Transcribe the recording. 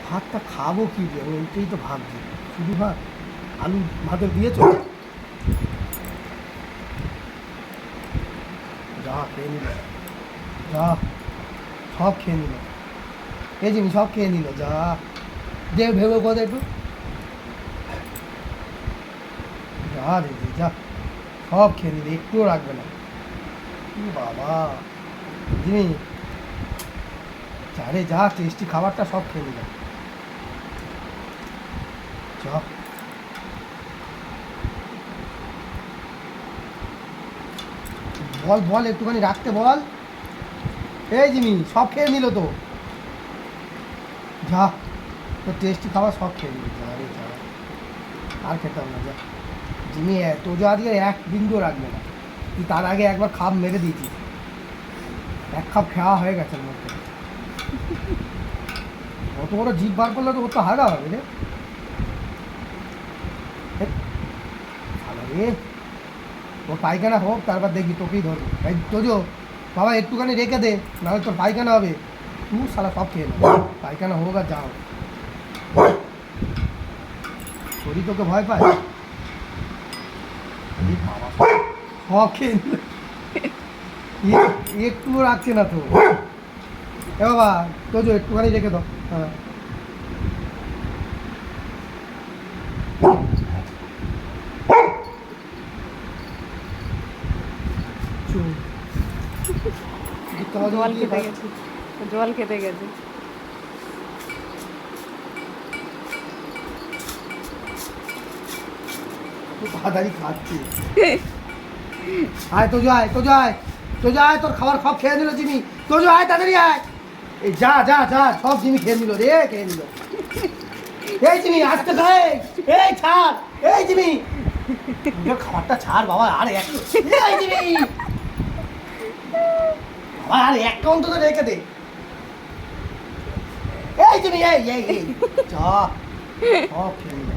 ভাতটা খাবো কি দিয়ে, আমি এইটাই তো ভাবছি। শুধু ভাত, আলু ভাতে দিয়েছো? যা খেয়ে নিল, যা সব খেয়ে নিল, এই জিনিস সব খেয়ে নিল। যা যে ভেবে কথা একটু, যা দিদি যা, সব খেয়ে নিল, একটুও রাখবে না। কি বাবা জিনি, চারে যা টেস্টি খাবারটা সব খেয়ে নিল। চ বল বল, একটুখানি রাখতে বল। এই জিমি সব খেয়ে নিল তো, যা তো টেস্টি খাবার সব খেয়ে নিল। যা রে যা, আর খেতাম না যা। জিমি তো যা দিয়ে এক বিন্দু রাখবে না। তুই তার আগে একবার খাপ মেরে দিয়েছিস, এক খাপ খাওয়া হয়ে গেছে ওর মধ্যে। অত বড় জিভ বার করলে তো ওর তো হারা হবে রে। ভালো রে, তোর পায়খানা হোক তারপর দেখবি তোকেই ধরবো। এই তোজো বাবা একটুখানি রেখে দে, নাহলে তোর পায়খানা হবে। তুই শালা সব খেয়ে নেবে, পায়খানা হোক আর যাও। শরীর তোকে ভয় পায়? এই বাবা সব খেয়ে নিল, একটুও রাখছে না তো। এ বাবা তোজো একটুখানি রেখে দাও। হ্যাঁ জল খেতে গেছে, জল খেতে গেছে। তাড়াতাড়ি খাচ্ছি। আয় তোজো, আয় তোজো, আয় তোজো, আয় তোর খাবার সব খেয়ে নিল জিমি। তোজো আয় তাড়াতাড়ি আয়। এই যা যা যা, সব জিমি খেয়ে নিল রে, খেয়ে নিল। এই জিমি আজকে খাই, এই ছাড়, এই জিমি খাবারটা ছাড় বাবা। আর এক, এই জিমি বাবা আর একটা অন্তত রেখে দে। এই জিমি এই এই এই, যা সব খেয়ে নিল।